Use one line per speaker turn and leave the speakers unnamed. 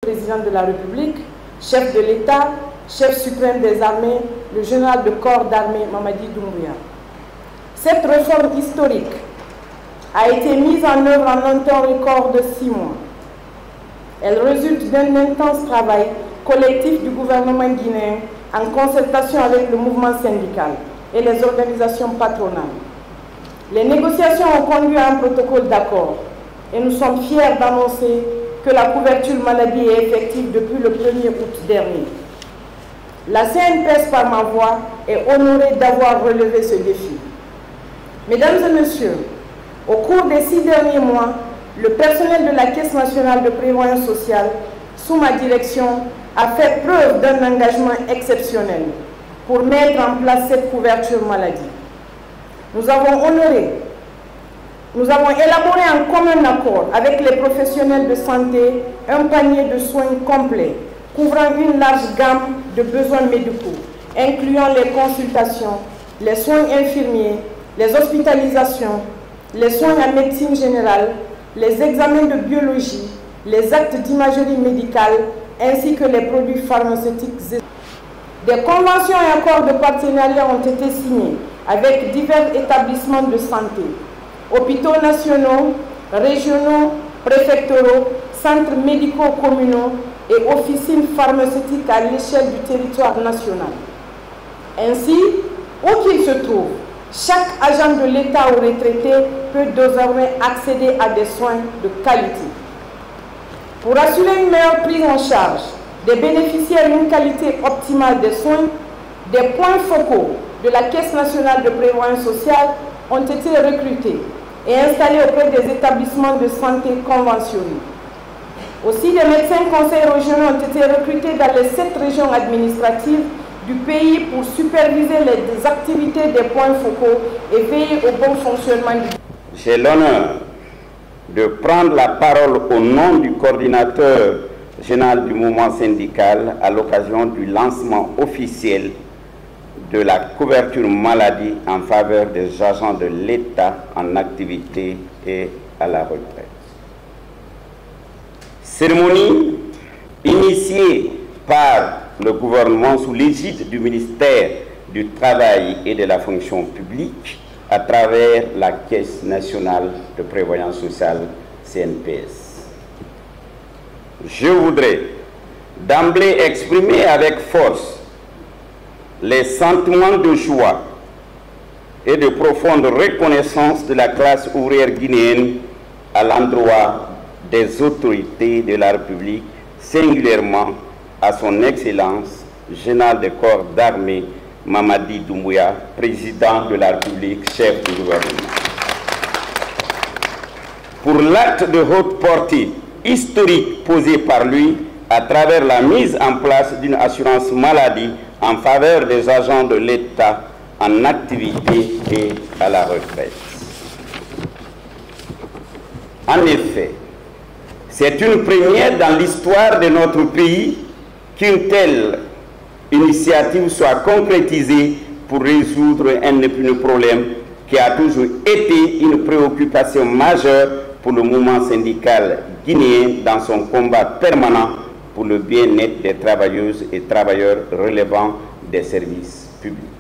Président de la République, chef de l'État, chef suprême des armées, le général de corps d'armée Mamadi Doumbouya. Cette réforme historique a été mise en œuvre en un temps record de 6 mois. Elle résulte d'un intense travail collectif du gouvernement guinéen en concertation avec le mouvement syndical et les organisations patronales. Les négociations ont conduit à un protocole d'accord et nous sommes fiers d'annoncer que la couverture maladie est effective depuis le 1er août dernier. La CNPS, par ma voix, est honorée d'avoir relevé ce défi. Mesdames et messieurs, au cours des 6 derniers mois, le personnel de la Caisse nationale de prévoyance sociale, sous ma direction, a fait preuve d'un engagement exceptionnel pour mettre en place cette couverture maladie. Nous avons élaboré en commun accord avec les professionnels de santé un panier de soins complet, couvrant une large gamme de besoins médicaux, incluant les consultations, les soins infirmiers, les hospitalisations, les soins en médecine générale, les examens de biologie, les actes d'imagerie médicale, ainsi que les produits pharmaceutiques. Des conventions et accords de partenariat ont été signés avec divers établissements de santé, hôpitaux nationaux, régionaux, préfectoraux, centres médicaux communaux et officines pharmaceutiques à l'échelle du territoire national. Ainsi, où qu'il se trouve, chaque agent de l'État ou retraité peut désormais accéder à des soins de qualité. Pour assurer une meilleure prise en charge des bénéficiaires et une qualité optimale des soins, des points focaux de la Caisse nationale de prévoyance sociale ont été recrutés et installés auprès des établissements de santé conventionnés. Aussi, des médecins conseils régionaux ont été recrutés dans les 7 régions administratives du pays pour superviser les activités des points focaux et veiller au bon fonctionnement du...
J'ai l'honneur de prendre la parole au nom du coordinateur général du mouvement syndical à l'occasion du lancement officiel de la couverture maladie en faveur des agents de l'État en activité et à la retraite. Cérémonie initiée par le gouvernement sous l'égide du ministère du Travail et de la fonction publique à travers la Caisse nationale de prévoyance sociale CNPS. Je voudrais d'emblée exprimer avec force les sentiments de joie et de profonde reconnaissance de la classe ouvrière guinéenne à l'endroit des autorités de la République, singulièrement à son Excellence, général de corps d'armée Mamadi Doumbouya, président de la République, chef du gouvernement. Pour l'acte de haute portée historique posé par lui à travers la mise en place d'une assurance maladie en faveur des agents de l'État en activité et à la retraite. En effet, c'est une première dans l'histoire de notre pays qu'une telle initiative soit concrétisée pour résoudre un épineux problème qui a toujours été une préoccupation majeure pour le mouvement syndical guinéen dans son combat permanent pour le bien-être des travailleuses et travailleurs relevant des services publics.